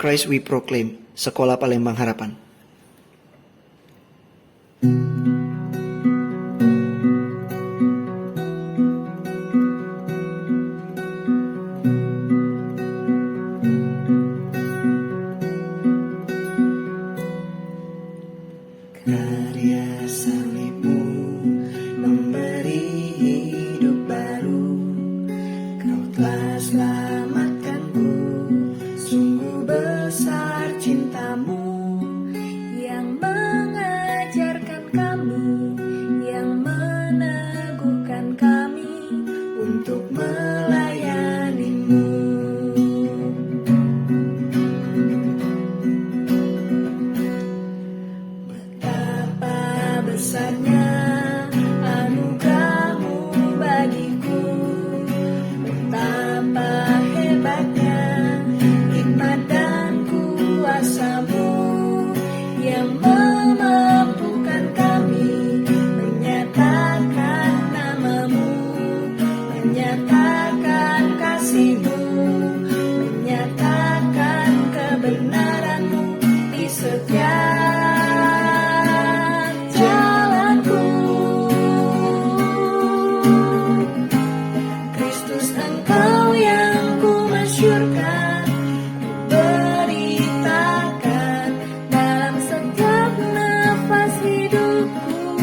Christ We Proclaim, Sekolah Palembang Harapan. Karya salibmu memberi hidup baru, Kau telah selamatkanku, sungguh besar cintamu, yang mengajarkan kami, yang meneguhkan kami untuk melayanimu. Betapa besarnya anugerahmu bagiku, betapa hebatnya hikmat dan kuasamu, yang memampukan kami menyatakan namamu, menyatakan kasihmu, menyatakan kebenaranmu di setiap jalanku. Kristus, Engkau yang ku masyurkan, beritakan dalam setiap nafas hidupku.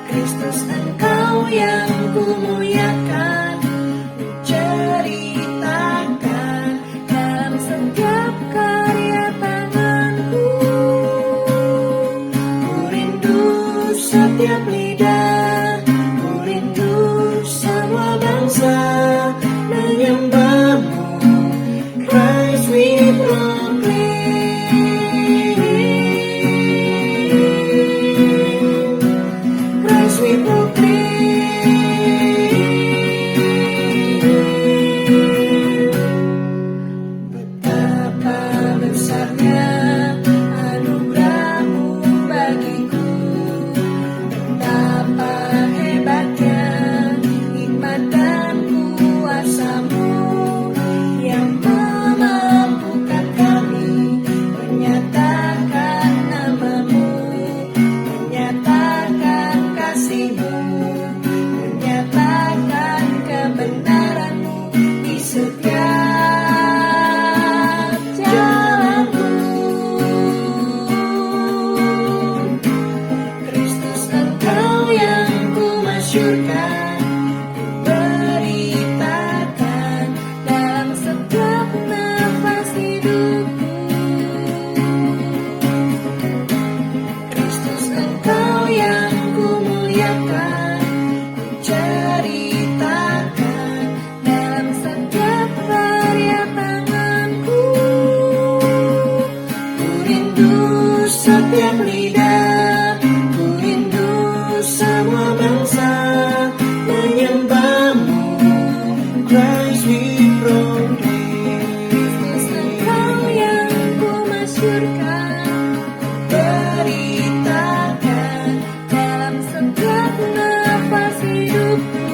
Kristus, Engkau yang ku muliakan, ceritakan dalam setiap karya tanganku. Ku rindu setiap lidah, ku rindu semua bangsa menyembahmu. Christ we proclaim, Christ we proclaim. betapa besarnya anugerahmu bagiku, Betapa hebatnya hikmat dan kuasamu, yang memampukan kami menyatakan namamu, menyatakan kasihmu, menyatakan kebenaranmu di setiap jalanku. Kristus, Engkau yang ku masyurkan, beritakan dalam setiap nafas hidupku. Kristus, Engkau yang ku muliakan, ku ceritakan dalam setiap karya tanganku. Ku rindu setiap lidah, ku rindu semua bangsa menyembahmu. Christ we proclaim, Kristus, Engkau yang ku masyurkan, beritakan dalam setiap nafas hidupku.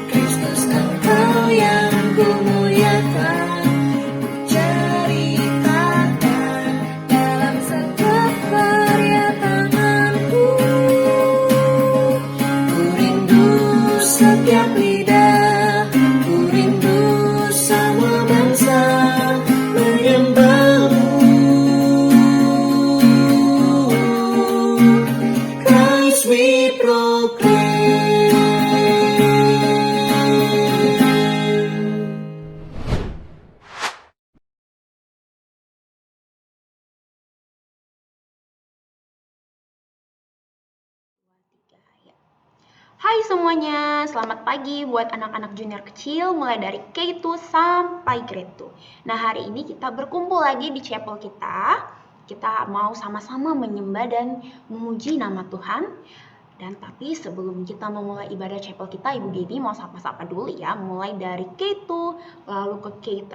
Kristus, Engkau yang ku muliakan, ku ceritakan dalam setiap karya tanganku. ku rindu setiap lidah, ku rindu semua bangsa menyembahmu. Christ we proclaim. Hai semuanya, selamat pagi buat anak-anak junior kecil mulai dari K2 sampai grade 2. Nah, hari ini kita berkumpul lagi di chapel kita. Kita mau sama-sama menyembah dan memuji nama Tuhan. Dan tapi sebelum kita memulai ibadah chapel kita, Ibu Gaby mau sapa-sapa dulu ya. Mulai dari K2, lalu ke K3,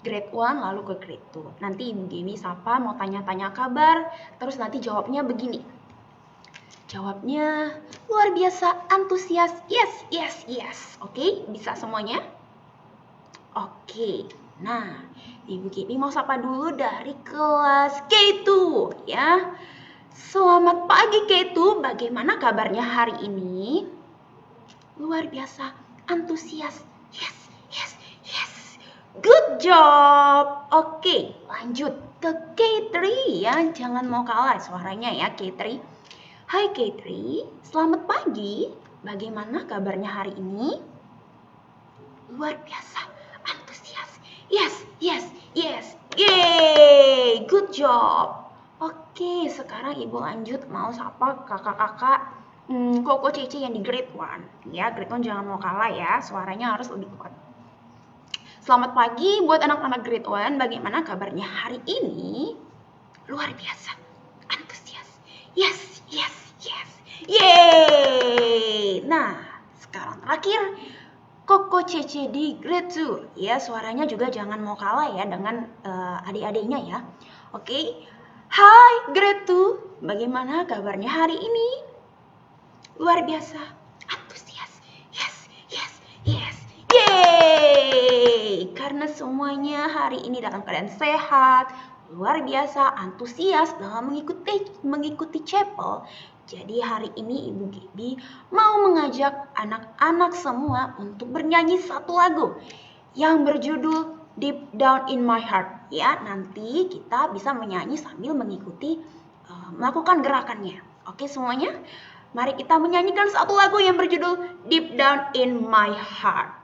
grade 1, lalu ke grade 2. Nanti Ibu Gaby sapa, mau tanya-tanya kabar, terus nanti jawabnya begini. Jawabnya luar biasa antusias. Yes, yes, yes. Oke, bisa semuanya? Oke, nah Ibu Kini mau sapa dulu dari kelas K2 ya. Selamat pagi K2, bagaimana kabarnya hari ini? Luar biasa antusias. Yes, yes, yes. Good job. Oke, lanjut ke K3 ya. Jangan mau kalah suaranya ya K3. Hai K3, selamat pagi. Bagaimana kabarnya hari ini? Luar biasa antusias. Yes, yes, yes. Yeay, good job. Oke, sekarang Ibu lanjut mau sapa kakak-kakak Koko Cece yang di grade 1. Ya, grade 1 jangan mau kalah ya, suaranya harus lebih kuat. Selamat pagi buat anak-anak grade 1. Bagaimana kabarnya hari ini? Luar biasa antusias. Yes, yes, yes. Yeay. Nah, sekarang terakhir Koko Cece di grade 2. Ya, suaranya juga jangan mau kalah ya dengan adik-adiknya ya. Oke. Hai grade 2. Bagaimana kabarnya hari ini? Luar biasa antusias. Yes, yes, yes. Yeay. Karena semuanya hari ini dalam keadaan sehat, luar biasa antusias dalam mengikuti chapel. Jadi hari ini Ibu Gaby mau mengajak anak-anak semua untuk bernyanyi satu lagu yang berjudul Deep Down in My Heart. Ya, nanti kita bisa menyanyi sambil mengikuti melakukan gerakannya. Oke semuanya? Mari kita menyanyikan satu lagu yang berjudul Deep Down in My Heart.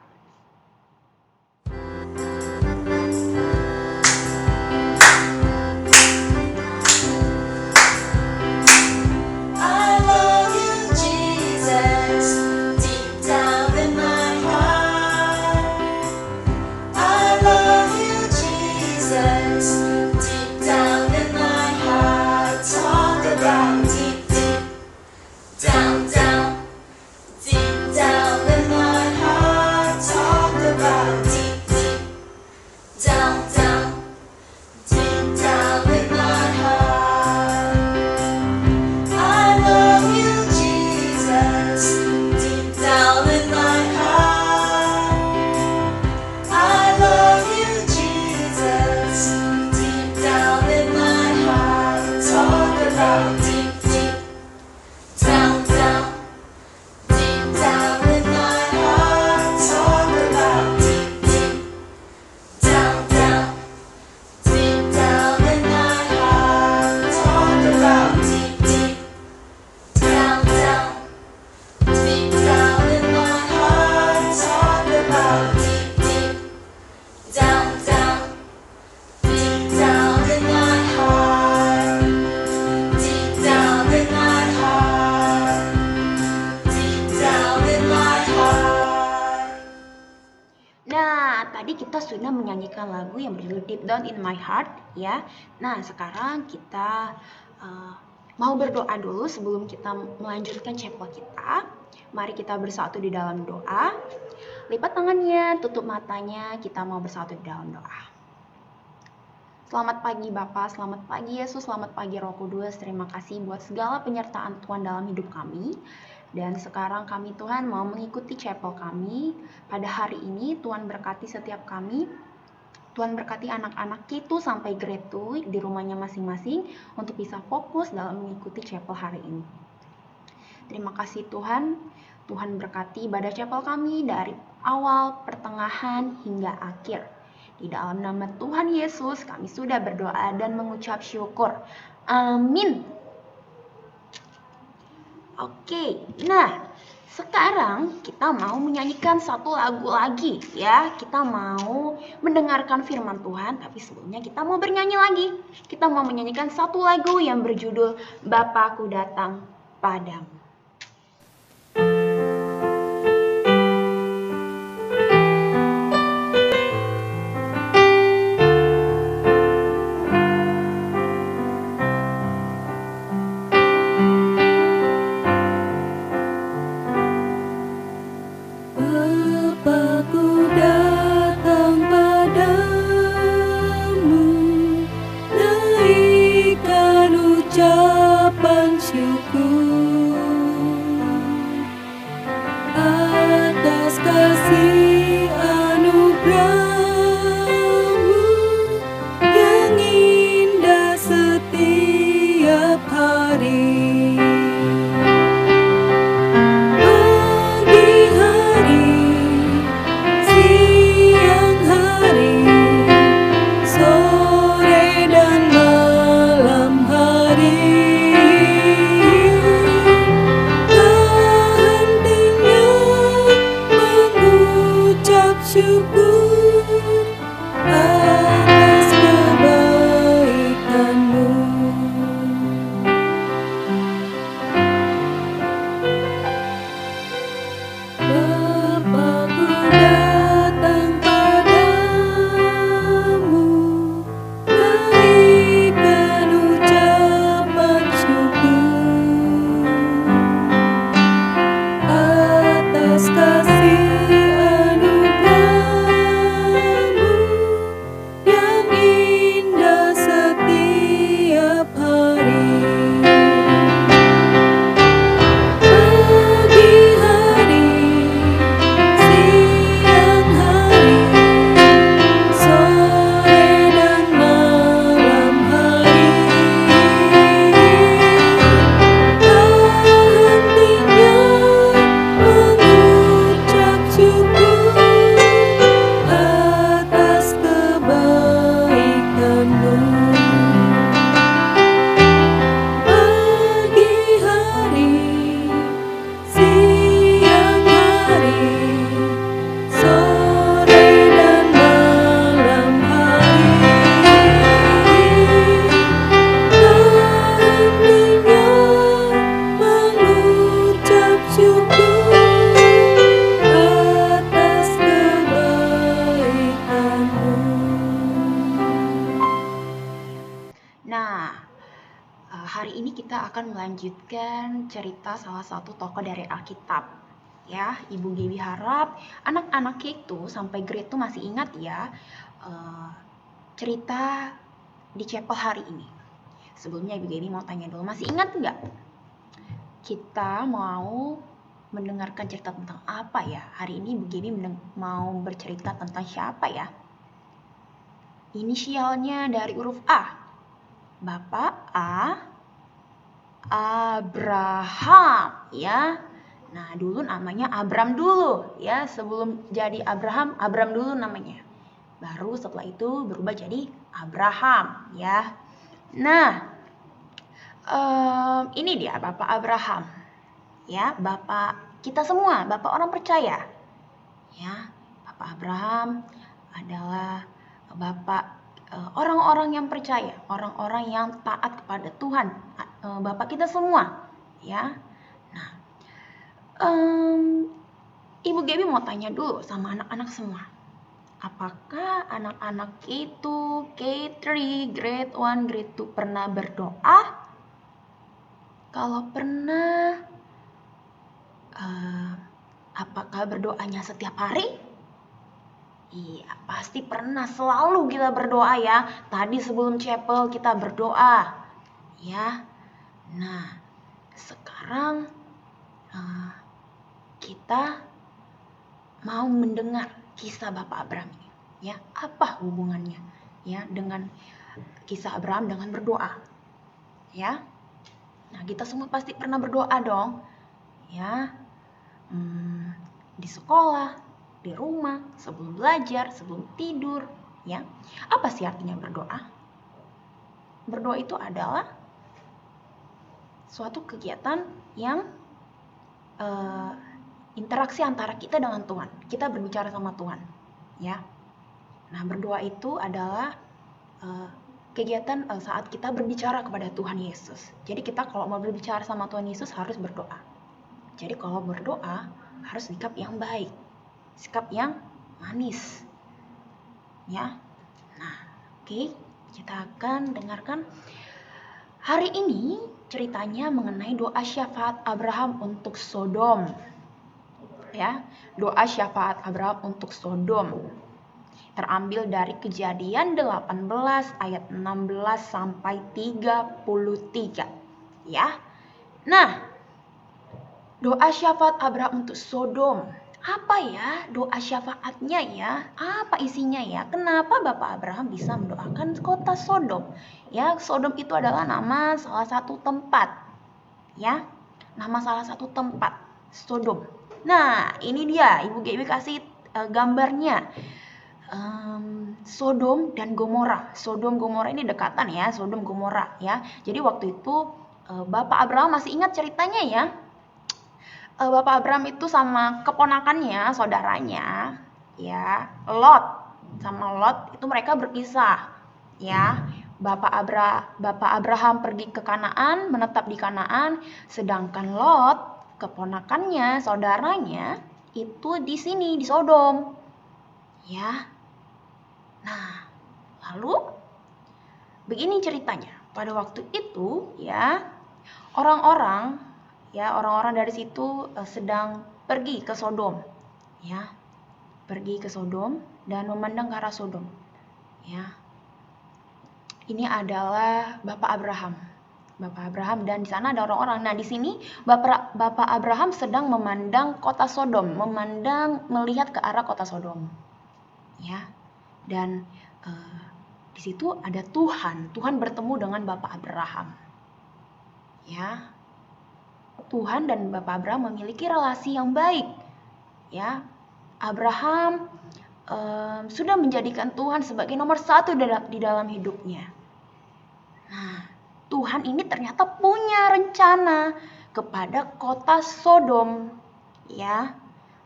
Tadi kita sudah menyanyikan lagu yang berjudul Deep Down in My Heart ya. Nah sekarang kita mau berdoa dulu sebelum kita melanjutkan chapel kita. Mari kita bersatu di dalam doa. Lipat tangannya, tutup matanya, kita mau bersatu di dalam doa. Selamat pagi Bapa, selamat pagi Yesus, selamat pagi Roh Kudus. Terima kasih buat segala penyertaan Tuhan dalam hidup kami. Dan sekarang kami Tuhan mau mengikuti chapel kami. Pada hari ini Tuhan berkati setiap kami. Tuhan berkati anak-anak K2 sampai grade 2 di rumahnya masing-masing untuk bisa fokus dalam mengikuti chapel hari ini. Terima kasih Tuhan. Tuhan berkati ibadah chapel kami dari awal, pertengahan, hingga akhir. Di dalam nama Tuhan Yesus kami sudah berdoa dan mengucap syukur. Amin. Oke, nah sekarang kita mau menyanyikan satu lagu lagi ya. Kita mau mendengarkan firman Tuhan, tapi sebelumnya kita mau bernyanyi lagi. Kita mau menyanyikan satu lagu yang berjudul Bapakku Datang Padamu. Ucapan syukur syukur atas kebaikan-Mu. Bapa, ku datang padamu, naikkan ucapan syukur atas kasih anugerah-Mu yang indah setiap hari. Pagi hari, siang hari, sore dan malam hari, tak hentinya mengucap syukur atas kebaikan-Mu. Pagi hari, siang hari, sore dan malam hari, tak hentinya mengucap syukur atas kebaikan-Mu. Nah, hari ini kita akan melanjutkan cerita salah satu tokoh dari Alkitab. Ya, Ibu Gaby harap anak-anak itu sampai grade tuh masih ingat ya cerita di chapel hari ini. Sebelumnya Ibu Gaby mau tanya dulu, masih ingat nggak? Kita mau mendengarkan cerita tentang apa ya? Hari ini Ibu Gaby mau bercerita tentang siapa ya? Inisialnya dari huruf A. Bapak Abraham ya. Nah, dulu namanya Abram dulu ya, sebelum jadi Abraham dulu namanya. Baru setelah itu berubah jadi Abraham ya. Nah, ini dia Bapak Abraham ya, bapak kita semua, bapak orang percaya ya. Bapak Abraham adalah bapak orang-orang yang percaya, orang-orang yang taat kepada Tuhan, bapak kita semua ya. Nah, Ibu Gaby mau tanya dulu sama anak-anak semua, apakah anak-anak itu K3, grade 1, grade 2 pernah berdoa? Kalau pernah, apakah berdoanya setiap hari? Iya, pasti pernah, selalu kita berdoa ya. Tadi sebelum chapel kita berdoa ya. Nah, sekarang kita mau mendengar kisah Bapak Abraham ini ya. Apa hubungannya ya dengan kisah Abraham dengan berdoa ya? Nah, kita semua pasti pernah berdoa dong ya. Di sekolah, di rumah, sebelum belajar, sebelum tidur ya. Apa sih artinya berdoa? Berdoa itu adalah suatu kegiatan yang interaksi antara kita dengan Tuhan. Kita berbicara sama Tuhan ya. Nah, berdoa itu adalah kegiatan saat kita berbicara kepada Tuhan Yesus. Jadi kita kalau mau berbicara sama Tuhan Yesus harus berdoa. Jadi kalau berdoa harus sikap yang baik, sikap yang manis ya. Nah, oke, kita akan dengarkan hari ini ceritanya mengenai doa syafaat Abraham untuk Sodom ya. Doa syafaat Abraham untuk Sodom terambil dari Kejadian 18 ayat 16 sampai 33 ya. Nah, doa syafaat Abraham untuk Sodom. Apa ya doa syafaatnya ya? Apa isinya ya? Kenapa Bapak Abraham bisa mendoakan kota Sodom? Ya, Sodom itu adalah nama salah satu tempat. Ya, nama salah satu tempat, Sodom. Nah, ini dia, Ibu Gaby kasih gambarnya. Sodom dan Gomora. Sodom Gomora ini dekatan ya, Sodom Gomora ya. Jadi waktu itu Bapak Abraham masih ingat ceritanya ya. Bapak Abraham itu sama keponakannya, saudaranya, ya. Lot sama Lot itu mereka berpisah, ya. Bapak Abraham pergi ke Kanaan, menetap di Kanaan, sedangkan Lot, keponakannya, saudaranya, itu di sini, di Sodom. Ya. Nah, lalu begini ceritanya. Pada waktu itu, ya, orang-orang dari situ sedang pergi ke Sodom, ya. Pergi ke Sodom dan memandang ke arah Sodom, ya. Ini adalah Bapak Abraham dan di sana ada orang-orang. Nah, di sini Bapak Abraham sedang memandang kota Sodom, melihat ke arah kota Sodom. Ya. Dan di situ ada Tuhan. Tuhan bertemu dengan Bapak Abraham. Ya. Tuhan dan Bapak Abraham memiliki relasi yang baik. Ya. Abraham sudah menjadikan Tuhan sebagai nomor satu di dalam hidupnya. Nah, Tuhan ini ternyata punya rencana kepada kota Sodom, ya.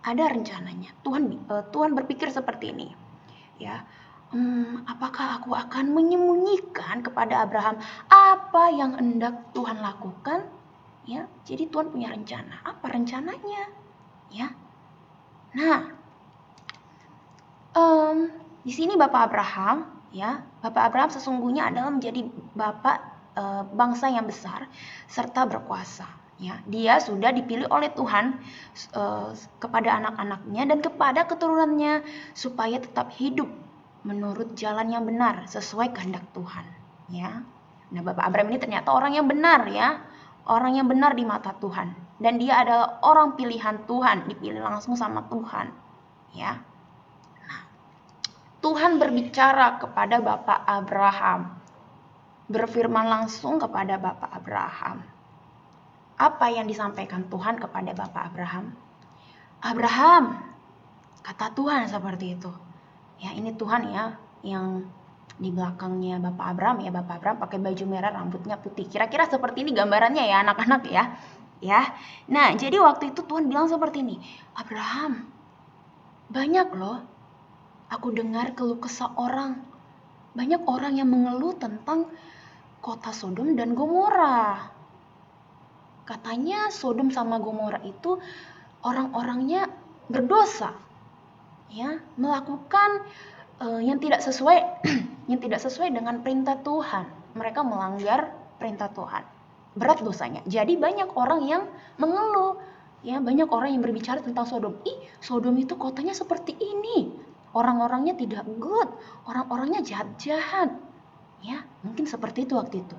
Ada rencananya. Tuhan berpikir seperti ini, ya. Apakah aku akan menyembunyikan kepada Abraham apa yang hendak Tuhan lakukan? Ya, jadi Tuhan punya rencana. Apa rencananya? Ya. Nah, di sini Bapak Abraham, ya, Bapak Abraham sesungguhnya adalah menjadi bapak bangsa yang besar serta berkuasa. Ya, dia sudah dipilih oleh Tuhan kepada anak-anaknya dan kepada keturunannya supaya tetap hidup menurut jalan yang benar sesuai kehendak Tuhan. Ya, nah Bapak Abraham ini ternyata orang yang benar, ya, orang yang benar di mata Tuhan dan dia adalah orang pilihan Tuhan, dipilih langsung sama Tuhan. Ya. Tuhan berbicara kepada Bapak Abraham, berfirman langsung kepada Bapak Abraham. Apa yang disampaikan Tuhan kepada Bapak Abraham? Abraham, kata Tuhan seperti itu. Ya, ini Tuhan, ya, yang di belakangnya Bapak Abraham, ya, Bapak Abraham pakai baju merah, rambutnya putih. Kira-kira seperti ini gambarannya, ya, anak-anak, ya. Ya. Nah, jadi waktu itu Tuhan bilang seperti ini, Abraham, banyak loh aku dengar keluh kesah orang. Banyak orang yang mengeluh tentang kota Sodom dan Gomora. Katanya Sodom sama Gomora itu orang-orangnya berdosa, ya, melakukan yang tidak sesuai dengan perintah Tuhan. Mereka melanggar perintah Tuhan. Berat dosanya. Jadi banyak orang yang mengeluh, ya, banyak orang yang berbicara tentang Sodom. Sodom itu kotanya seperti ini. Orang-orangnya tidak good, orang-orangnya jahat-jahat. Ya, mungkin seperti itu waktu itu.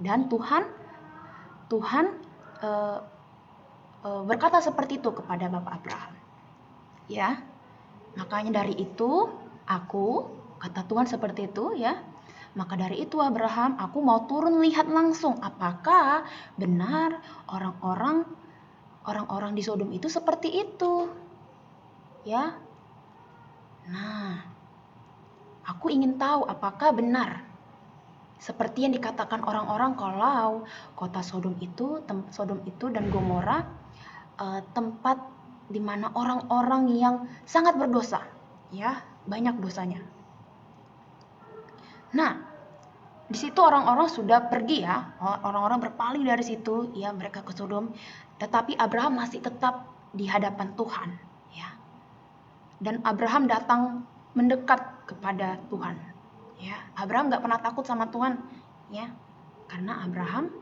Dan Tuhan berkata seperti itu kepada Bapak Abraham. Ya. Makanya dari itu kata Tuhan seperti itu, ya. Maka dari itu Abraham, aku mau turun lihat langsung apakah benar orang-orang di Sodom itu seperti itu. Ya. Nah, aku ingin tahu apakah benar seperti yang dikatakan orang-orang kalau kota Sodom itu dan Gomora tempat di mana orang-orang yang sangat berdosa, ya, banyak dosanya. Nah, di situ orang-orang sudah pergi, ya, orang-orang berpaling dari situ, ya, mereka ke Sodom, tetapi Abraham masih tetap di hadapan Tuhan, ya. Dan Abraham datang mendekat kepada Tuhan, ya. Abraham gak pernah takut sama Tuhan, ya, karena Abraham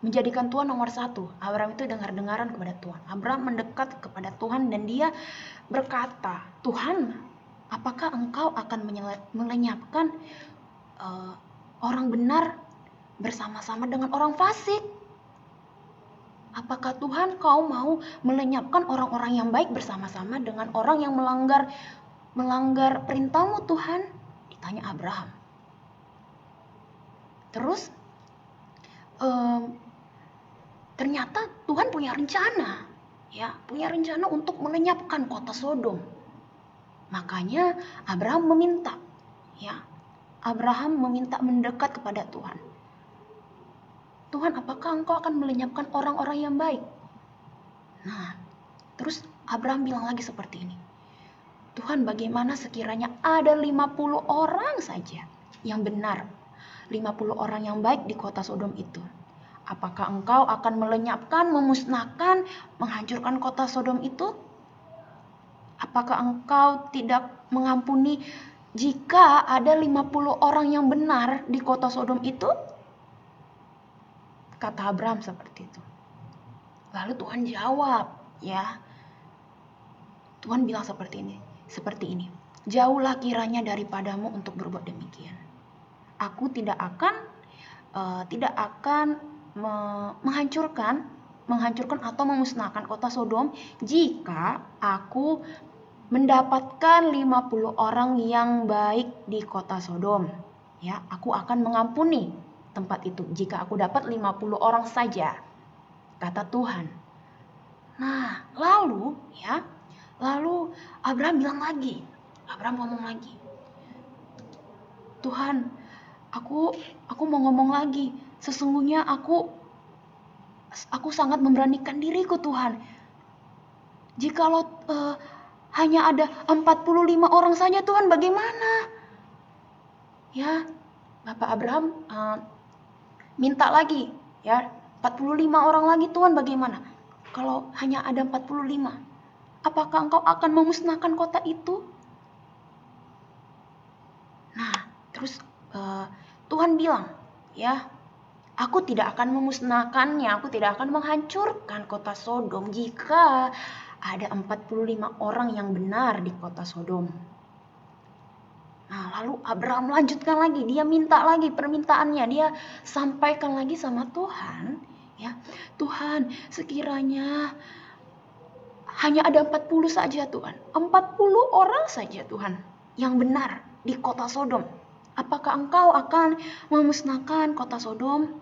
menjadikan Tuhan nomor satu. Abraham itu dengar-dengaran kepada Tuhan. Abraham mendekat kepada Tuhan dan dia berkata, Tuhan, apakah engkau akan melenyapkan orang benar bersama-sama dengan orang fasik? Apakah Tuhan kau mau melenyapkan orang-orang yang baik bersama-sama dengan orang yang melanggar perintahmu, Tuhan? Ditanya Abraham. Terus ternyata Tuhan punya rencana, ya, punya rencana untuk melenyapkan kota Sodom. Makanya Abraham meminta, ya, Abraham meminta mendekat kepada Tuhan. Tuhan, apakah engkau akan melenyapkan orang-orang yang baik? Nah, terus Abraham bilang lagi seperti ini, Tuhan, bagaimana sekiranya ada 50 orang saja yang benar, 50 orang yang baik di kota Sodom itu? Apakah engkau akan melenyapkan, memusnahkan, menghancurkan kota Sodom itu? Apakah engkau tidak mengampuni jika ada 50 orang yang benar di kota Sodom itu? Kata Abraham seperti itu. Lalu Tuhan jawab, ya. Tuhan bilang seperti ini. Jauhlah kiranya daripadamu untuk berbuat demikian. Aku tidak akan menghancurkan atau memusnahkan kota Sodom jika aku mendapatkan 50 orang yang baik di kota Sodom. Ya, aku akan mengampuni tempat itu jika aku dapat 50 orang saja, kata Tuhan. Nah, lalu Abraham ngomong lagi, Tuhan, aku mau ngomong lagi. Sesungguhnya aku sangat memberanikan diriku, Tuhan. Jikalau hanya ada 45 orang saja, Tuhan, bagaimana? Ya, Bapak Abraham minta lagi, ya, 45 orang lagi, Tuhan, bagaimana? Kalau hanya ada 45, apakah engkau akan memusnahkan kota itu? Nah, terus Tuhan bilang, ya, aku tidak akan memusnahkannya, aku tidak akan menghancurkan kota Sodom jika ada 45 orang yang benar di kota Sodom. Nah, lalu Abraham lanjutkan lagi, dia minta lagi permintaannya, dia sampaikan lagi sama Tuhan, ya, Tuhan, sekiranya hanya ada 40 saja, Tuhan. 40 orang saja, Tuhan, yang benar di kota Sodom. Apakah engkau akan memusnahkan kota Sodom?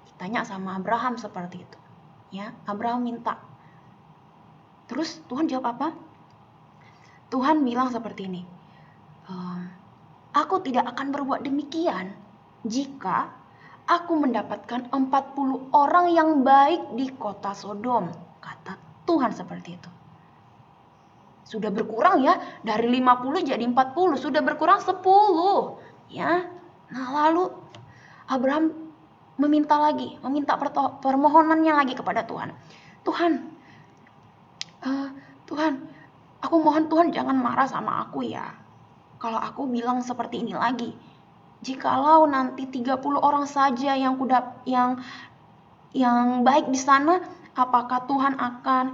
Ditanya sama Abraham seperti itu. Ya, Abraham minta. Terus Tuhan jawab apa? Tuhan bilang seperti ini. Aku tidak akan berbuat demikian jika aku mendapatkan 40 orang yang baik di kota Sodom, kata Tuhan seperti itu. Sudah berkurang, ya, dari 50 jadi 40, sudah berkurang 10, ya. Nah, lalu Abraham meminta permohonannya lagi kepada Tuhan. Tuhan, aku mohon Tuhan jangan marah sama aku, ya, kalau aku bilang seperti ini lagi. Jikalau nanti 30 orang saja yang baik di sana, apakah Tuhan akan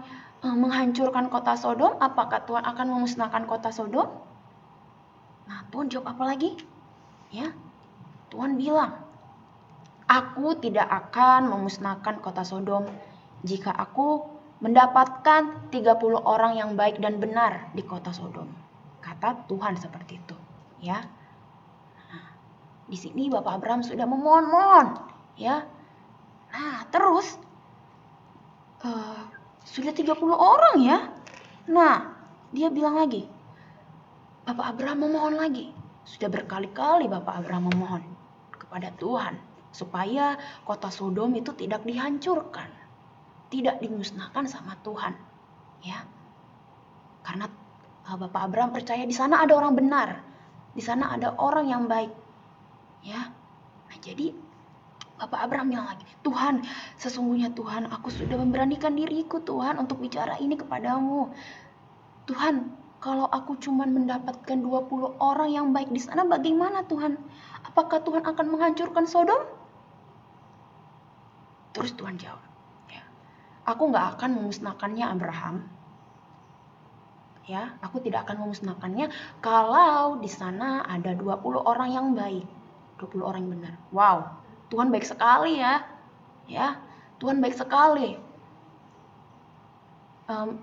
menghancurkan kota Sodom? Apakah Tuhan akan memusnahkan kota Sodom? Nah, Tuhan jawab apa lagi? Ya, Tuhan bilang, aku tidak akan memusnahkan kota Sodom jika aku mendapatkan 30 orang yang baik dan benar di kota Sodom, kata Tuhan seperti itu, ya. Nah, di sini Bapak Abraham sudah memohon, ya. Nah, terus sudah 30 orang, ya. Nah, dia bilang lagi, Bapak Abraham memohon lagi. Sudah berkali-kali Bapak Abraham memohon kepada Tuhan supaya kota Sodom itu tidak dihancurkan, tidak dimusnahkan sama Tuhan, ya. Karena Bapak Abraham percaya di sana ada orang benar, di sana ada orang yang baik, ya. Nah, jadi Bapak Abraham bilang lagi, Tuhan, sesungguhnya Tuhan, aku sudah memberanikan diriku, Tuhan, untuk bicara ini kepadamu. Tuhan, kalau aku cuma mendapatkan 20 orang yang baik di sana, bagaimana, Tuhan? Apakah Tuhan akan menghancurkan Sodom? Terus Tuhan jawab, ya, aku gak akan memusnahkannya, Abraham. Ya, aku tidak akan memusnahkannya kalau di sana ada 20 orang yang baik, 20 orang yang benar. Wow, Tuhan baik sekali, ya. Ya, Tuhan baik sekali.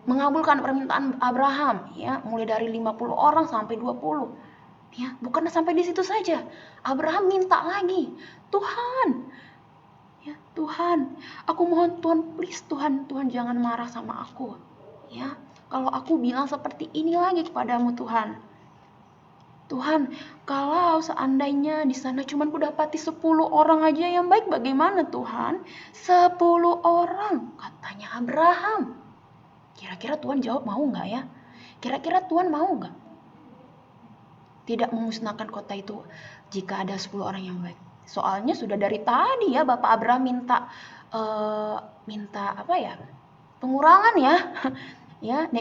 Mengabulkan permintaan Abraham, ya, mulai dari 50 orang sampai 20. Ya, bukan sampai di situ saja. Abraham minta lagi, Tuhan, ya, Tuhan, aku mohon Tuhan, please Tuhan jangan marah sama aku, ya. Kalau aku bilang seperti ini lagi kepadamu, Tuhan. Tuhan, kalau seandainya di sana cuma kudapati 10 orang aja yang baik, bagaimana, Tuhan? 10 orang, katanya Abraham. Kira-kira Tuhan jawab mau nggak, ya? Kira-kira Tuhan mau nggak? tidak memusnahkan kota itu jika ada 10 orang yang baik. Soalnya sudah dari tadi ya Bapak Abraham minta apa ya? Pengurangan ya. Ya,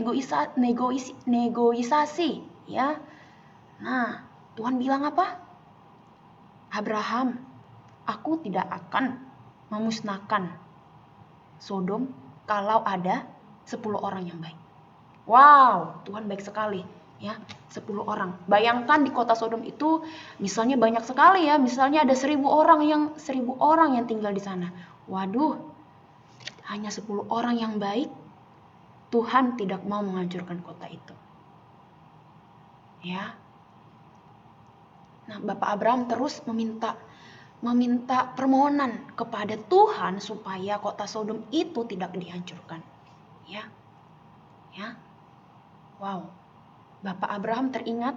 negosiasi ya. Nah, Tuhan bilang apa? Abraham, aku tidak akan memusnahkan Sodom kalau ada 10 orang yang baik. Wow, Tuhan baik sekali ya, 10 orang. Bayangkan di kota Sodom itu misalnya banyak sekali ya, misalnya ada 1000 orang yang tinggal di sana. Waduh, hanya 10 orang yang baik, Tuhan tidak mau menghancurkan kota itu. Ya. Nah, Bapak Abraham terus meminta permohonan kepada Tuhan supaya kota Sodom itu tidak dihancurkan. Ya. Ya. Wow. Bapak Abraham teringat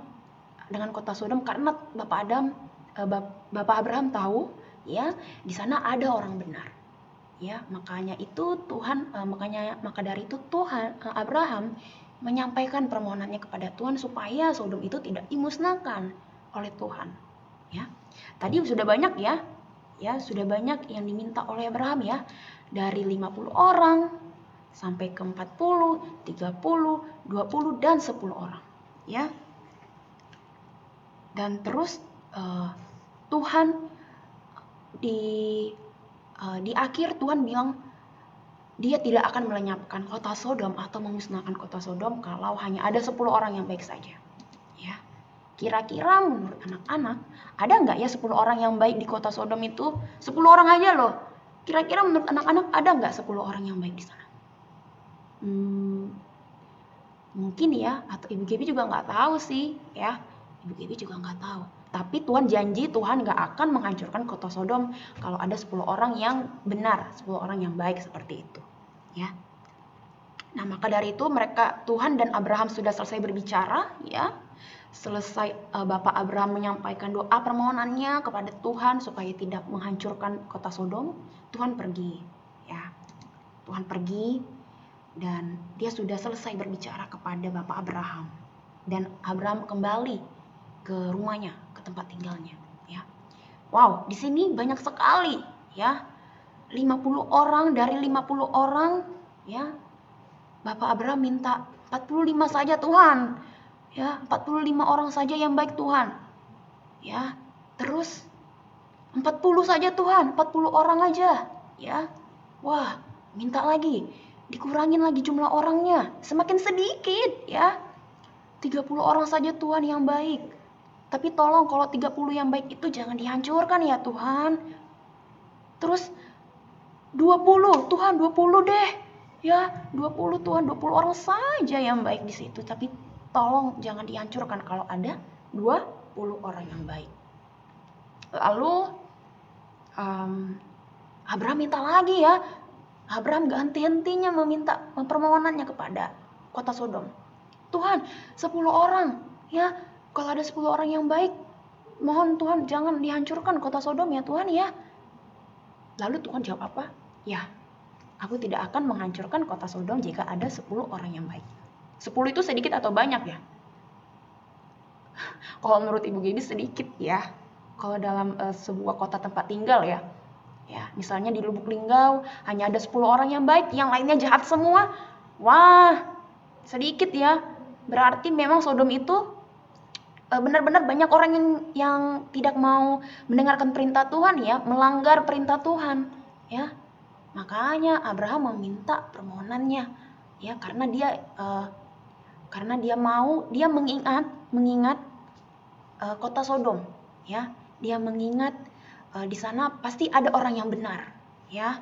dengan kota Sodom karena Bapak Abraham tahu ya, di sana ada orang benar. Ya, makanya itu Tuhan maka dari itu Abraham menyampaikan permohonannya kepada Tuhan supaya Sodom itu tidak dimusnahkan oleh Tuhan. Ya. Tadi sudah banyak ya. Ya, sudah banyak yang diminta oleh Abraham ya. Dari 50 orang sampai ke 40, 30, 20 dan 10 orang. Ya. Dan terus Tuhan di akhir Tuhan bilang dia tidak akan melenyapkan kota Sodom atau memusnahkan kota Sodom kalau hanya ada 10 orang yang baik saja. Ya. Kira-kira menurut anak-anak, ada nggak ya 10 orang yang baik di kota Sodom itu? 10 orang aja loh. Kira-kira menurut anak-anak ada nggak 10 orang yang baik di sana? Mungkin ya, atau Ibu Gaby juga nggak tahu sih ya. Ibu Gaby juga nggak tahu. Tapi Tuhan janji Tuhan nggak akan menghancurkan kota Sodom kalau ada 10 orang yang benar, 10 orang yang baik seperti itu. Ya. Nah, maka dari itu Tuhan dan Abraham sudah selesai berbicara ya. Selesai Bapak Abraham menyampaikan doa permohonannya kepada Tuhan supaya tidak menghancurkan kota Sodom, Tuhan pergi ya. Tuhan pergi dan dia sudah selesai berbicara kepada Bapak Abraham. Dan Abraham kembali ke rumahnya, ke tempat tinggalnya ya. Wow, di sini banyak sekali ya. 50 orang dari 50 orang ya. Bapak Abraham minta 45 saja Tuhan. Ya, 45 orang saja yang baik Tuhan. Ya, terus 40 saja Tuhan, 40 orang aja. Ya, wah, minta lagi, dikurangin lagi jumlah orangnya, semakin sedikit ya. 30 orang saja Tuhan yang baik. Tapi tolong kalau 30 yang baik itu jangan dihancurkan ya Tuhan. Terus 20, Tuhan 20 deh. Ya, 20 Tuhan, 20 orang saja yang baik di situ, tapi tolong jangan dihancurkan kalau ada 20 orang yang baik. Lalu Abraham minta lagi ya. Abraham gak henti-hentinya meminta permohonannya kepada kota Sodom. Tuhan, 10 orang ya. Kalau ada 10 orang yang baik, mohon Tuhan jangan dihancurkan kota Sodom ya Tuhan ya. Lalu Tuhan jawab apa? Ya, aku tidak akan menghancurkan kota Sodom jika ada 10 orang yang baik. 10 itu sedikit atau banyak ya? Kalau menurut Ibu Gaby sedikit ya. Kalau dalam sebuah kota tempat tinggal ya. Ya, misalnya di Lubuk Linggau hanya ada 10 orang yang baik, yang lainnya jahat semua. Wah, sedikit ya. Berarti memang Sodom itu benar-benar banyak orang yang tidak mau mendengarkan perintah Tuhan ya, melanggar perintah Tuhan ya. Makanya Abraham meminta permohonannya ya, karena dia mengingat kota Sodom ya. Dia mengingat di sana pasti ada orang yang benar ya.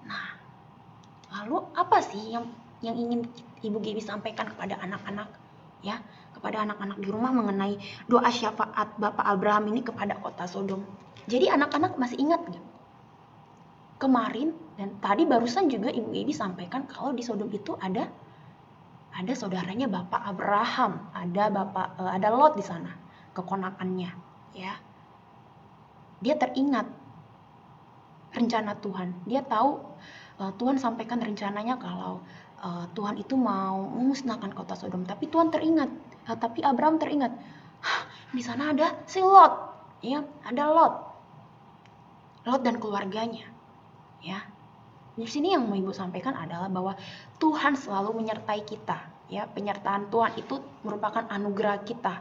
Nah, lalu apa sih yang ingin Ibu Gaby sampaikan kepada anak-anak ya, kepada anak-anak di rumah mengenai doa syafaat Bapak Abraham ini kepada kota Sodom? Jadi anak-anak masih ingat nggak? Kemarin dan tadi barusan juga Ibu Gaby sampaikan kalau di Sodom itu ada saudaranya Bapak Abraham, ada Lot di sana, keponakannya ya. Dia teringat rencana Tuhan. Dia tahu Tuhan sampaikan rencananya kalau Tuhan itu mau memusnahkan kota Sodom, tapi Tuhan teringat, tapi Abraham teringat, di sana ada si Lot, ya, ada Lot dan keluarganya, ya. Di sini yang mau Ibu sampaikan adalah bahwa Tuhan selalu menyertai kita, ya. Penyertaan Tuhan itu merupakan anugerah kita,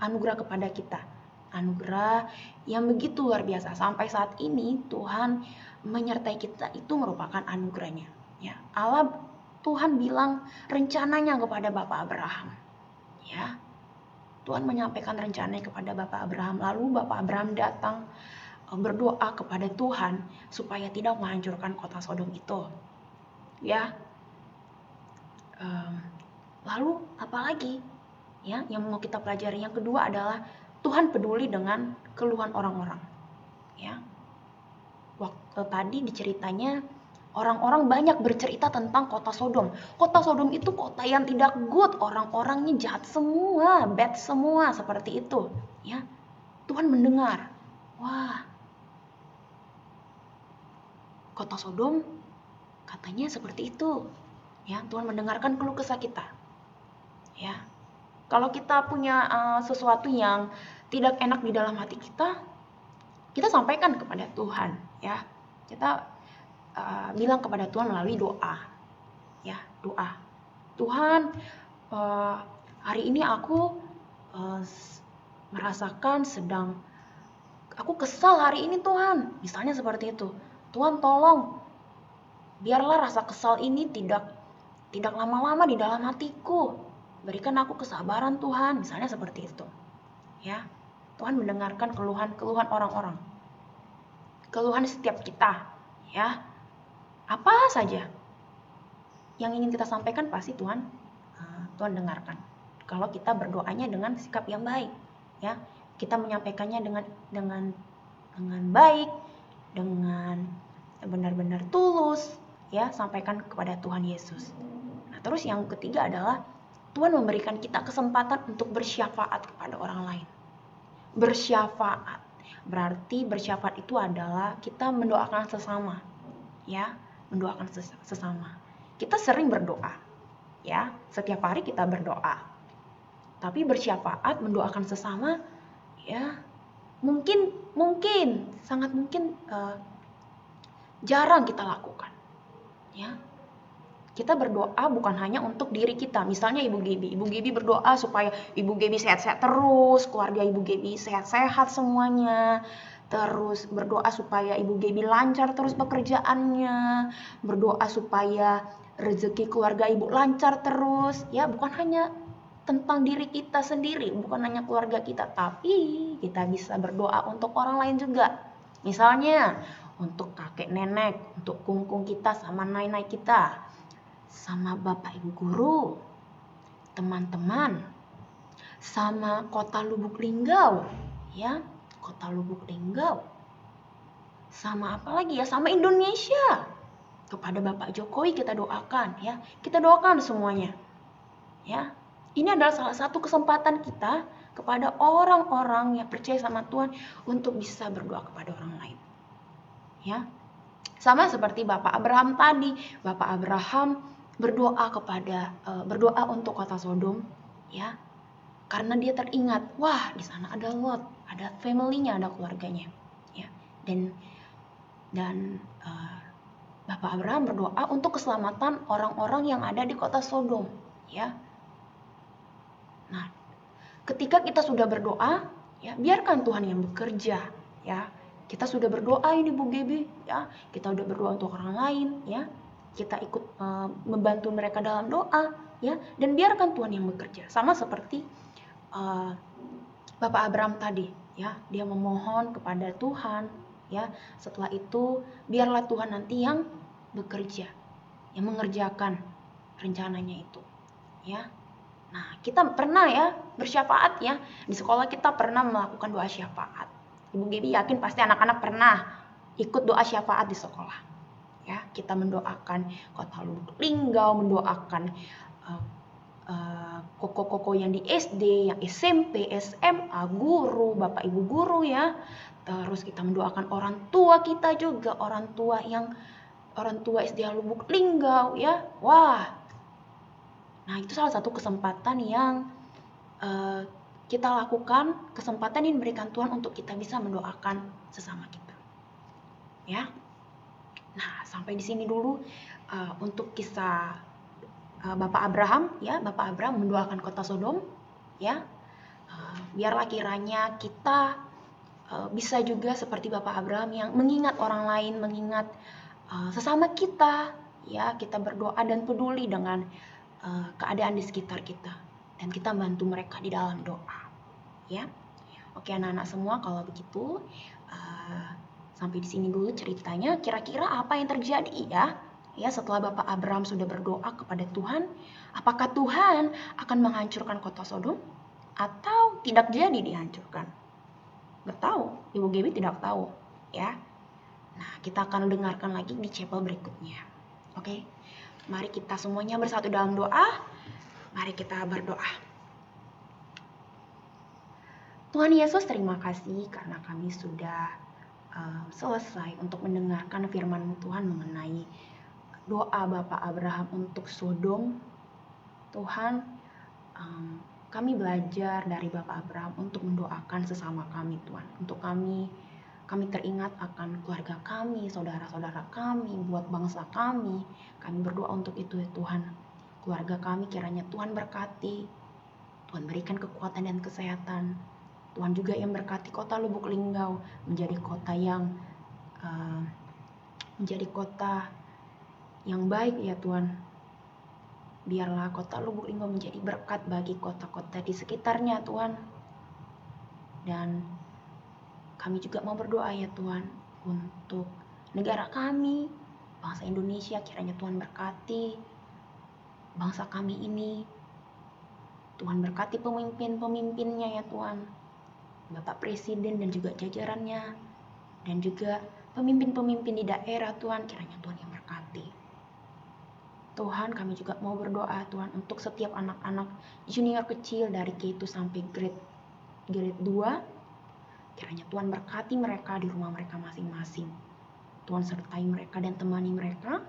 anugerah kepada kita, anugerah yang begitu luar biasa. Sampai saat ini Tuhan menyertai kita itu merupakan anugerahnya, ya. Tuhan bilang rencananya kepada Bapak Abraham, ya. Tuhan menyampaikan rencananya kepada Bapak Abraham, lalu Bapak Abraham datang berdoa kepada Tuhan supaya tidak menghancurkan kota Sodom itu, ya. Lalu apalagi, ya, yang mau kita pelajari? Yang kedua adalah Tuhan peduli dengan keluhan orang-orang, ya. Waktu tadi diceritanya orang-orang banyak bercerita tentang kota Sodom. Kota Sodom itu kota yang tidak good, orang-orangnya jahat semua, bad semua, seperti itu, ya. Tuhan mendengar, wah, kota Sodom katanya seperti itu, ya. Tuhan mendengarkan keluh kesah kita, ya. Kalau kita punya sesuatu yang tidak enak di dalam hati kita sampaikan kepada Tuhan, ya. Kita bilang kepada Tuhan melalui doa, ya, doa. Tuhan, hari ini aku merasakan aku kesal hari ini Tuhan, misalnya seperti itu. Tuhan tolong, biarlah rasa kesal ini tidak lama-lama di dalam hatiku. Berikan aku kesabaran Tuhan, misalnya seperti itu, ya. Tuhan mendengarkan keluhan orang-orang, keluhan setiap kita, ya. Apa saja yang ingin kita sampaikan pasti Tuhan dengarkan. Kalau kita berdoanya dengan sikap yang baik, ya, kita menyampaikannya dengan baik, dengan benar-benar tulus, ya, sampaikan kepada Tuhan Yesus. Nah, terus yang ketiga adalah Tuhan memberikan kita kesempatan untuk bersyafaat kepada orang lain. Bersyafaat berarti bersyafaat itu adalah kita mendoakan sesama, ya. Mendoakan sesama. Kita sering berdoa, ya, setiap hari kita berdoa. Tapi bersyafaat, mendoakan sesama, ya, mungkin sangat mungkin jarang kita lakukan, ya. Kita berdoa bukan hanya untuk diri kita. Misalnya Ibu Gaby berdoa supaya Ibu Gaby sehat-sehat terus, keluarga Ibu Gaby sehat-sehat semuanya. Terus berdoa supaya Ibu Gaby lancar terus pekerjaannya, berdoa supaya rezeki keluarga Ibu lancar terus, ya, bukan hanya tentang diri kita sendiri, bukan hanya keluarga kita, tapi kita bisa berdoa untuk orang lain juga. Misalnya untuk kakek nenek, untuk kungkung kita sama nenek kita, sama bapak ibu guru, teman-teman, sama kota Lubuk Linggau, ya. Kota Lubuk Linggau, sama apa lagi ya, sama Indonesia. Kepada Bapak Jokowi kita doakan, ya, kita doakan semuanya, ya. Ini adalah salah satu kesempatan kita kepada orang-orang yang percaya sama Tuhan untuk bisa berdoa kepada orang lain, ya. Sama seperti Bapak Abraham tadi, Bapak Abraham berdoa untuk kota Sodom, ya. Karena dia teringat, wah, di sana ada Lot, ada family-nya, ada keluarganya, ya. Dan Bapak Abraham berdoa untuk keselamatan orang-orang yang ada di kota Sodom, ya. Nah, ketika kita sudah berdoa, ya, biarkan Tuhan yang bekerja, ya. Kita sudah berdoa ini Bu Gaby, ya. Kita sudah berdoa untuk orang lain, ya. Kita ikut membantu mereka dalam doa, ya. Dan biarkan Tuhan yang bekerja. Sama seperti Bapak Abraham tadi, ya, dia memohon kepada Tuhan, ya. Setelah itu biarlah Tuhan nanti yang bekerja, yang mengerjakan rencananya itu, ya. Nah, kita pernah, ya, bersyafaat, ya, di sekolah kita pernah melakukan doa syafaat. Ibu Gaby yakin pasti anak-anak pernah ikut doa syafaat di sekolah, ya. Kita mendoakan kota Lubuk Linggau, mendoakan koko-koko yang di SD, yang SMP, SMA, guru, bapak ibu guru, ya. Terus kita mendoakan orang tua kita juga, orang tua SD Lubuk Linggau, ya. Wah. Nah, itu salah satu kesempatan yang kita lakukan, kesempatan yang diberikan Tuhan untuk kita bisa mendoakan sesama kita. Ya. Nah, sampai di sini dulu untuk kisah Bapak Abraham, ya, Bapak Abraham mendoakan kota Sodom, ya. Biarlah kiranya kita bisa juga seperti Bapak Abraham yang mengingat orang lain, mengingat sesama kita, ya, kita berdoa dan peduli dengan keadaan di sekitar kita, dan kita bantu mereka di dalam doa, ya. Oke anak-anak semua, kalau begitu sampai di sini dulu ceritanya. Kira-kira apa yang terjadi ya setelah Bapak Abraham sudah berdoa kepada Tuhan? Apakah Tuhan akan menghancurkan kota Sodom atau tidak jadi dihancurkan? Nggak tahu, Ibu Gaby tidak tahu, ya. Nah, kita akan dengarkan lagi di chapel berikutnya. Oke, mari kita semuanya bersatu dalam doa. Mari kita berdoa. Tuhan Yesus, terima kasih karena kami sudah selesai untuk mendengarkan firman Tuhan mengenai doa Bapak Abraham untuk Sodom. Tuhan, kami belajar dari Bapak Abraham untuk mendoakan sesama kami, Tuhan. Untuk kami teringat akan keluarga kami, saudara-saudara kami, buat bangsa kami. Kami berdoa untuk itu ya Tuhan. Keluarga kami kiranya Tuhan berkati, Tuhan berikan kekuatan dan kesehatan. Tuhan juga yang berkati kota Lubuk Linggau menjadi kota yang baik ya Tuhan. Biarlah kota Lubuk Linggau menjadi berkat bagi kota-kota di sekitarnya Tuhan. Dan kami juga mau berdoa ya Tuhan untuk negara kami, bangsa Indonesia, kiranya Tuhan berkati bangsa kami ini. Tuhan berkati pemimpin-pemimpinnya ya Tuhan. Bapak Presiden dan juga jajarannya, dan juga pemimpin-pemimpin di daerah Tuhan, kiranya Tuhan yang berkati. Tuhan, kami juga mau berdoa Tuhan untuk setiap anak-anak junior kecil dari K1 sampai grade 2. Kiranya Tuhan berkati mereka di rumah mereka masing-masing. Tuhan sertai mereka dan temani mereka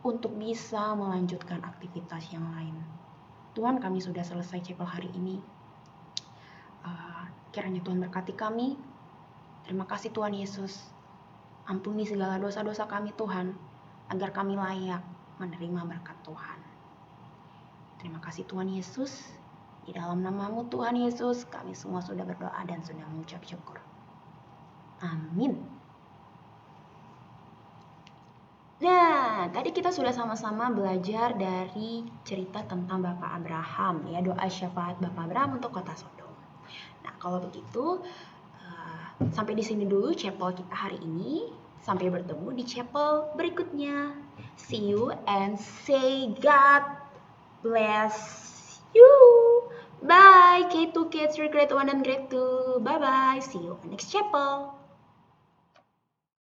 untuk bisa melanjutkan aktivitas yang lain. Tuhan, kami sudah selesai chapel hari ini. Kiranya Tuhan berkati kami. Terima kasih Tuhan Yesus. Ampuni segala dosa-dosa kami Tuhan, agar kami layak menerima berkat Tuhan. Terima kasih Tuhan Yesus. Di dalam nama-Mu Tuhan Yesus, kami semua sudah berdoa dan sudah mengucap syukur. Amin. Nah, tadi kita sudah sama-sama belajar dari cerita tentang Bapak Abraham, ya, doa syafaat Bapak Abraham untuk kota Sodom. Nah, kalau begitu, sampai di sini dulu chapel kita hari ini. Sampai bertemu di chapel berikutnya. See you and say God bless you. Bye, K2 Kids, Grade 1 and Grade 2. Bye-bye. See you on next chapel.